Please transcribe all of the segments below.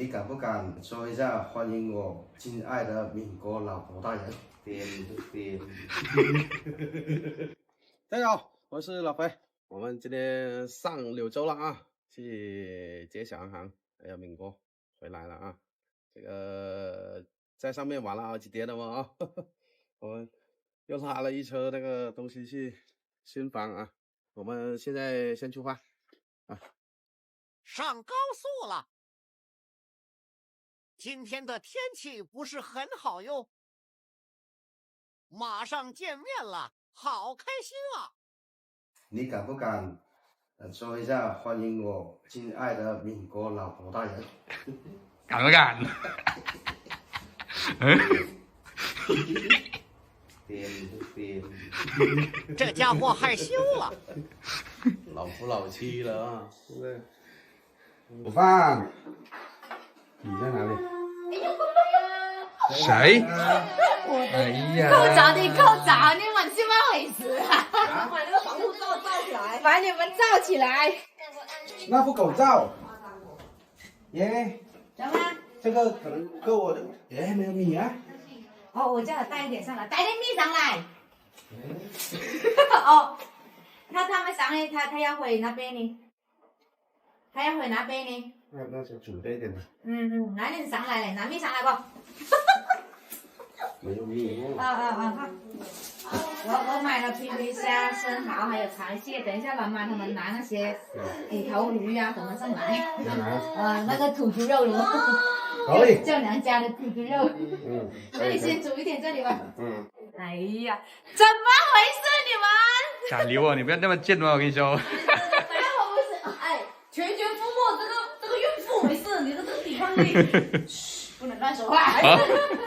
你敢不敢说一下欢迎我亲爱的闽国老婆大人？大家好，我是老肥。我们今天上柳州了啊，去接小航，还有闽国回来了啊。这个在上面玩了好几天了嘛啊，我们又拉了一车那个东西去新房啊。我们现在先出发啊。上高速了。今天的天气不是很好哟。马上见面了，好开心啊！你敢不敢说一下欢迎我亲爱的闽国老婆大人？敢不敢？这家伙害羞了，老夫老妻了啊，是不是？午饭，你在哪里？谁？哎呀！够着你，够着你们怎么回事啊？把那个防护罩罩起来，把你们罩起来。那副口罩，耶，怎么？这个可能够我的，耶，没有米啊。哦，我叫他带一点上来，带点米上来。哦，他们上来，他要回那边呢，他要回那边呢。那就准备一点吧。拿点上来嘞，拿米上来不？没有米。我买了皮皮虾、生蚝还有螃蟹，等一下妈妈他们拿那些骨头鱼啊什么上来。那个土猪肉了。可以。叫娘家的土猪肉。那你先煮一点这里吧。哎呀，怎么回事你们？敢留我，你不要那么贱嘛！我跟你说。全军覆没，这个孕妇没事，你这个抵抗力，不能乱说话。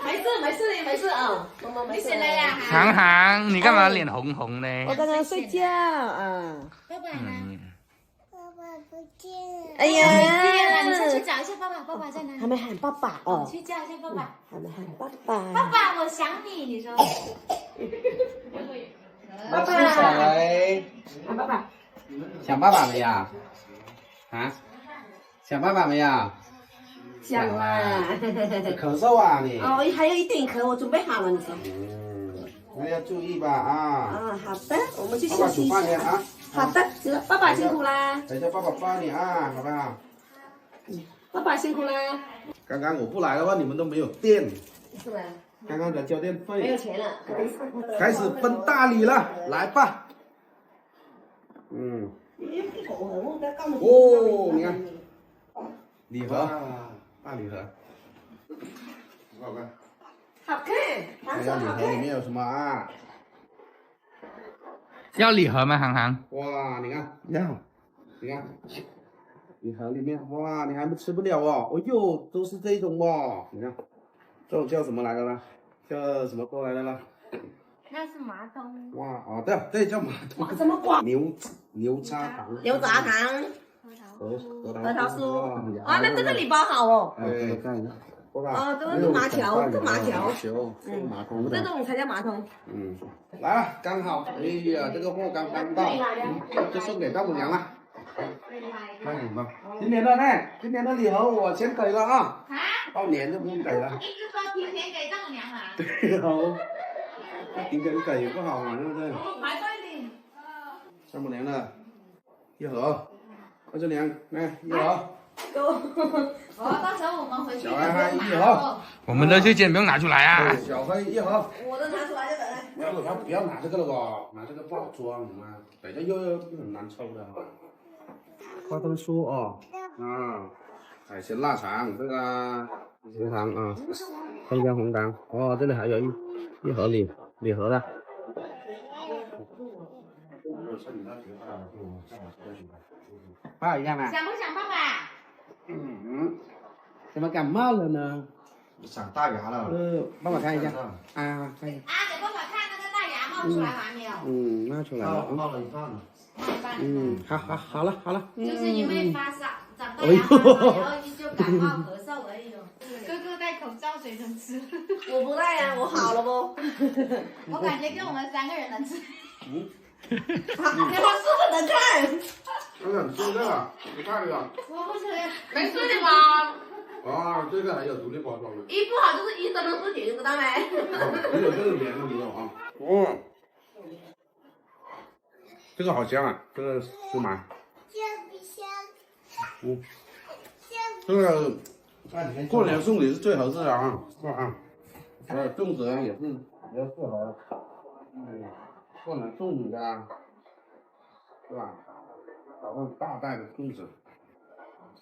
没事啊，你醒了呀？航航，你干嘛脸红红呢？我刚刚睡觉啊。爸爸呢？爸爸不见了。哎呀，你先去找一下爸爸，爸爸在哪里？还没喊爸爸哦。去叫一下爸爸。还没喊爸爸。爸爸，我想你，你说。爸爸。喊爸爸。想爸爸没呀？啊？想爸爸没呀？想啦。咳嗽啊你？哦，还有一点咳，我准备好了，你说。那要注意吧啊。啊，好的，我们去爸爸煮休息一下。饭去啊。好的，行了，爸爸辛苦啦。等一下爸爸帮你啊，好不好？爸爸辛苦啦。刚刚我不来的话，你们都没有电。是吧？刚刚的交电费。没有钱了，开始分大礼了，来吧。哦，你看，礼盒，大礼盒，好看。好看，看一下礼盒里面有什么啊？要礼盒吗，航航？哇，你看，你看，礼盒里面，哇，你还吃不了哦。哦呦，都是这种哦，你看，这种叫什么来的呢？叫什么锅来的呢？那是麻冬。哇，哦，对，叫麻冬。什么瓜？牛轧糖。牛轧糖。核桃酥。啊，那这个礼包好哦。哎，看一下。哦，这个是麻条，这麻条。麻通的。这种才叫麻通。来了，刚好。哎呀，这个货刚刚到，就送给丈母娘了。看什么？今年的礼盒我先给了啊。到年就不用给了。一直说提前给丈母娘嘛。对哦。提前给不好嘛，对不对？买多一点。丈母娘的一盒，二舅娘来一盒。到时候我们回去。小孩一盒。我们的这件不用拿出来啊。小黑一盒。我都拿出来就得了。不要拿这个了吧，拿这个不好装啊，等一下又很难抽的。花生酥哦，海鲜腊肠这个食堂啊，葱姜红糖，哦，这里还有一盒礼盒的。抱一下嘛。想不想爸爸？怎么感冒了呢？长大牙了。帮我看一下。啊，可以。给爸爸看那个大牙冒出来了没有？冒出来了。冒了一半了。好了。就是因为发烧，长大牙发烧，然后就感冒咳嗽而已哦。哥哥戴口罩谁能吃？我不戴呀，我好了不？我感觉就我们3个人能吃。他是很能看。我想吃这个，你看这个。我不吃，没事的吗？哇，啊，这个还有独立包装的。一不好就是一都能自己，知道没？没有这个棉的没有啊。哦，这个好香啊，这个芝麻。嗯，这个过年送礼是最合适的啊，是吧？粽子啊也是比较适合，过年送礼的啊，是吧？搞个大袋的粽子，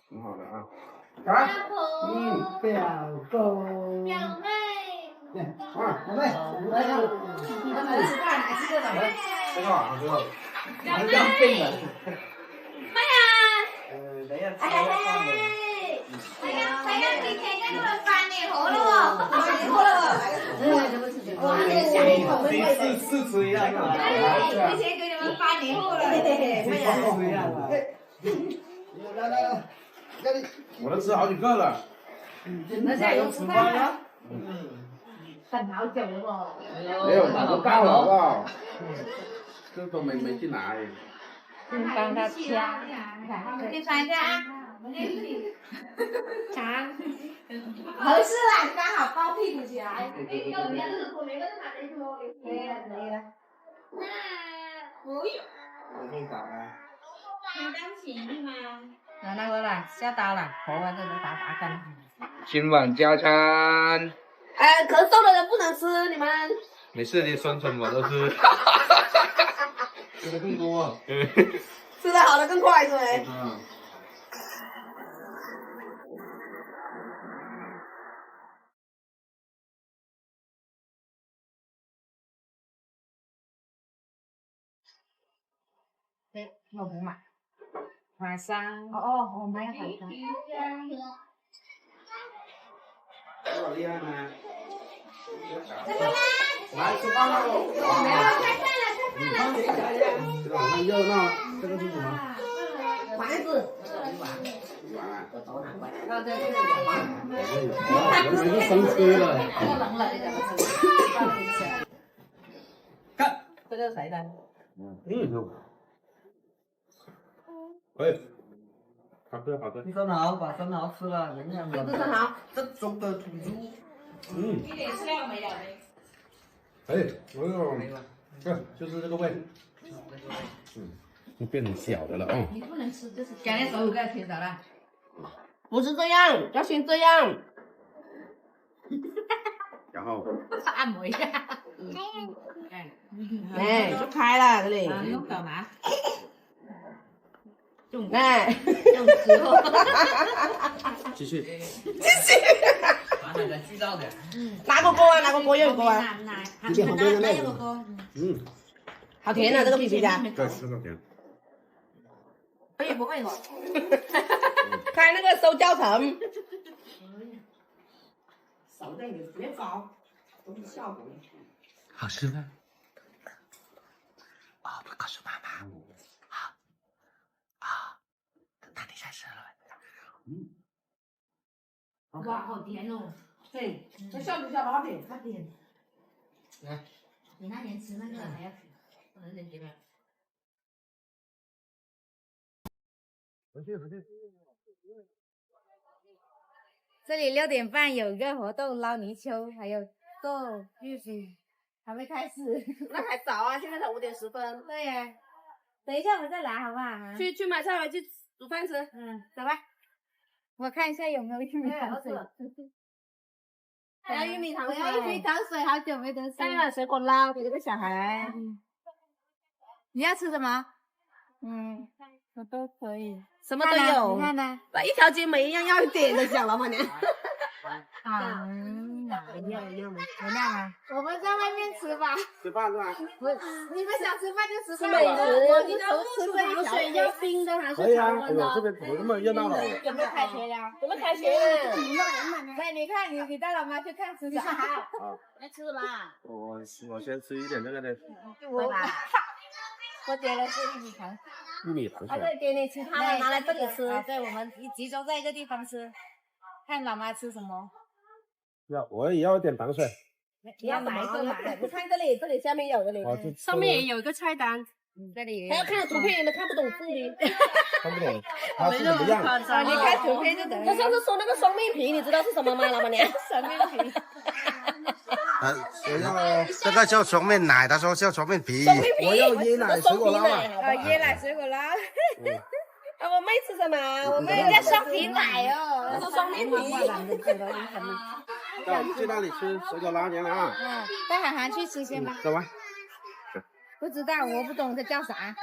挺好的啊。啊，表哥，表妹，啊，宝贝，来呀，他们吃饭还吃这种？这个啊，这个。还要病了。等一下，大家今天跟他们翻脸好了，翻脸好了。哇，这个小一口的，四吃一样是吧？之前给你们翻脸好了。四吃一样吧？来，我都吃好几个了。那现在有吃饭了。等好久了。没有，我到了好不好？这都没进来。帮他掐，你翻一下啊。长，合适啦，刚好包屁股起来。可以了。可以搞啊。来那个了，下刀了，头发这个打干。今晚加餐。哎，咳嗽的人不能吃，你们。没事，你酸酸我都吃。吃的更多。吃的好的更快，是没？嗯。我不买。海参。哦，我买海参。好厉害吗？来吃饭喽！开饭了，这个很热闹，这个是什么？丸子。碗。哦，对。我们是生吃的。太冷了，这个。看，这个谁的？可以。好吃好吃。生蚝把生蚝吃了，人家这生蚝，正宗的土猪。一点饲料没有嘞。哎，对，就是这个味。就变成小的了哦。你不能吃，就是赶紧手给它切走了。不是这样，要先这样。然后。按摩一下。哎，就开了这里。用手拿。哎，用石头。继续。把那个锯到点。拿个锅啊，拿个锅又有锅啊。这边旁边的那个。好甜啊，这个皮皮虾。对，这个甜。可以不会我。开那个收教程。少带点，别搞，都是效果。好吃吗？哦，不告诉妈妈。好。啊，那你才吃了。哇，好甜哦。对，这笑不笑？好甜，好甜。来，你那年吃那个还要甜，有点甜吗？回去。这里6点半有一个活动，捞泥鳅，还有做玉米，还没开始。那还早啊，现在才5点10分。对呀，等一下我们再来好不好？去买菜回去煮饭吃。走吧。我看一下有没有玉米糖水。还要玉米糖水。我要玉米糖水，好久没得吃。再买水果捞给这个小孩。你要吃什么？我都可以。什么都有。你看呢？一条街每一样要一点的，想老板娘。一样啊。我们在外面吃吧。吃饭是吧？你们想吃饭就吃饭。美食，你都吃糖水要冰的还是可以啊，常温的？这边怎么这么热闹了？有没有开学呀？怎么开学了？对，你看你带老妈去看吃啥？来吃什么？我先吃一点这个的。我点的是玉米糖。玉米糖水。对，给你其他的拿来这里吃。对，我们集中在一个地方吃，看老妈吃什么。我也要一点糖水。你要哪一个买？你看这里下面有这里，上面也有一个菜单。这里还要看图片的看不懂字的。看不懂，它是怎么样？你看图片就等于。他上次说那个双面皮，你知道是什么吗，老板娘？双面皮。这个叫双面奶，他说叫双面皮。我要椰奶水果捞啊！椰奶水果捞。我妹吃什么？我妹要双皮奶哦，她说双面皮。走，去那里吃水果捞年了啊！带涵涵去吃先吧。走吧。不知道，我不懂这叫啥，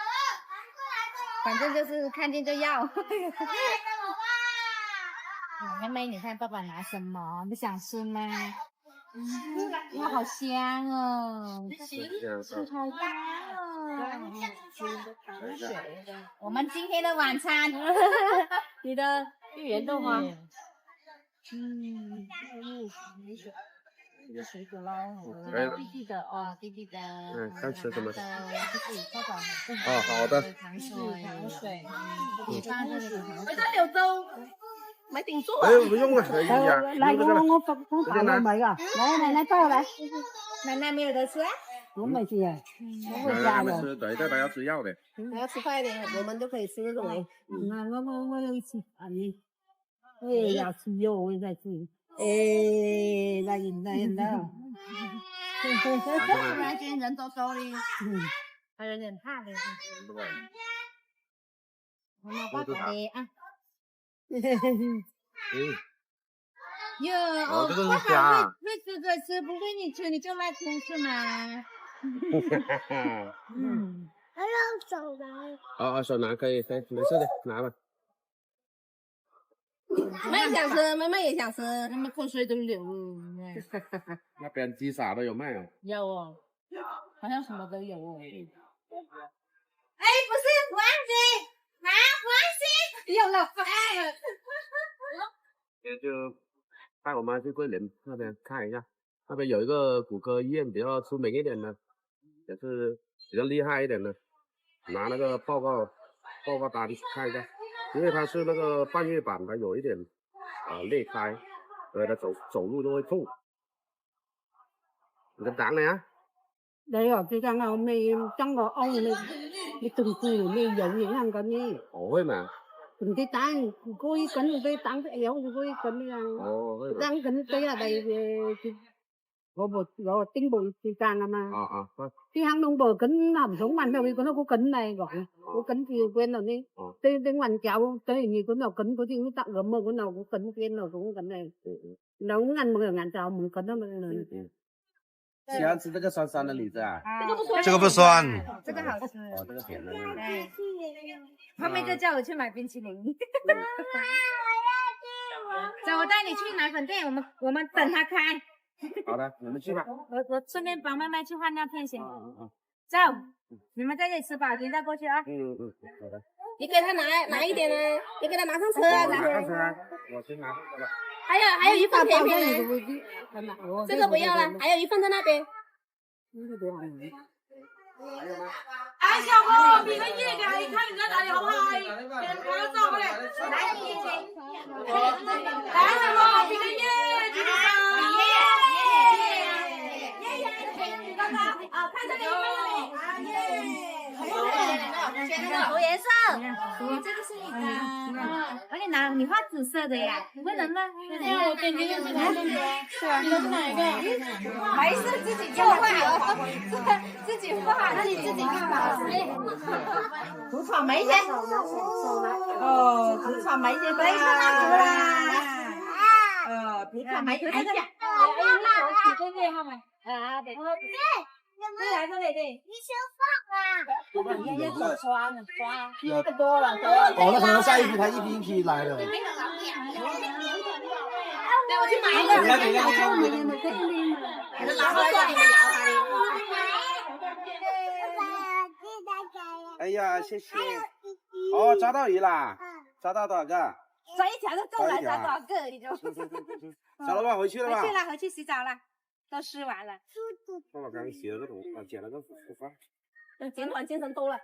反正就是看见就要。妹妹，你看爸爸拿什么？不想吃吗？哇，好香哦！好香哦！我们今天的晚餐，你的芋圆豆花。这个水果捞，弟弟的哦，弟弟的。看吃什么？就是泡泡哦，好的。糖水，你放这个糖水。柳州。买定做啊！哎，不用了，哎呀，来，我放大碗米啊！来奶奶抱来，奶奶没有得吃啊？我没吃啊，我会加的。吃，对，他要吃药的。还要吃快一点，我们就可以吃那种哎。我有吃啊你，我也要吃肉，我也在吃。哎，来了。突然间人多多的，还有点怕的。妈妈抱着你啊。哟，哦，这个是虾。会吃着吃，不会你吃你就赖空是吗？还要手拿。哦，手拿可以，没事的，拿吧。妹想吃，妹妹也想吃，他们口水都流了。那边鸡啥都有卖哦。有哦，好像什么都有哦。哎，不是黄金，拿黄金，有了，就带我妈去桂林那边看一下，那边有一个骨科医院比较出名一点的，也是比较厉害一点的，拿那个报告单看一下，因为他是那个半月板，他有一点裂开，所以他走路就会痛。你咁等你啊？你啊，最近我未將個歐你仲顧未有影響緊呢？會嘛？唔知等嗰啲緊嗰啲等有嗰啲緊啊。哦，等緊啲啊，第我丁部時間啊嘛。啲行動部緊唔想問佢嗰個緊嚟講，我緊住quen rồi đi. Tên mình cháu tới như cái nào kính có tiếng tặng gấm mà cái nào cũng kính quen nào cũng kính này. Nó cũng ăn một ngàn cháu mình kính nó mình. 喜欢吃这个酸酸的李子啊？这个不酸，这个好吃。哦，这个甜的。对。后面就叫我去买冰淇淋。走，我带你去奶粉店，我们等他开。好的，你们去吧。我顺便帮妹妹去换尿片先。走，你们在这里吃饱，你再过去啊。好的。你给他拿一点呢，你给他拿上车啊。拿上车啊，我先拿上车吧。还有一份甜品呢，这个不要了，还有一份在那边。哎，小哥，比个耶的，你看人家哪里好拍，给人拍个照过来。来，小哥，比个耶，比个耶，刚刚啊，看这里，看这里，涂颜色，这个是你的，而且你画紫色的呀，你会能吗？我点击就是哪个？是啊，你的是哪一个？没事，自己就画哦，自己画，那你自己画。涂草莓先。哦，涂草莓先，没事那涂啦。涂草莓，哎呀，对对，好吗？啊，对。对来这里对。你先放啊！你也刷。这个多了。哦，那可能下一批他一批来的。对，我去买一个。给他拿回来让你们摇哎呀，谢谢。哦，抓到鱼啦！抓到多少个？抓一条就够了，抓多少个你就。小老板回去了吧？回去洗澡了，都湿完了。爸爸刚洗了个头，剪了个头发。减缓精神多了。